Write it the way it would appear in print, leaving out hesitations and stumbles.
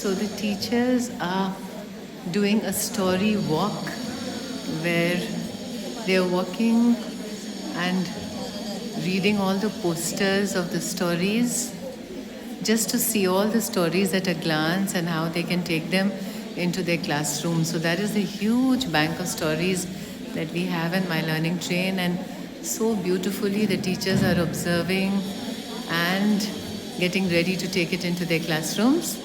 So the teachers are doing a story walk where they're walking and reading all the posters of the stories just to see all the stories at a glance and how they can take them into their classroom. So that is the huge bank of stories that we have in My Learning Train, and so beautifully the teachers are observing and getting ready to take it into their classrooms.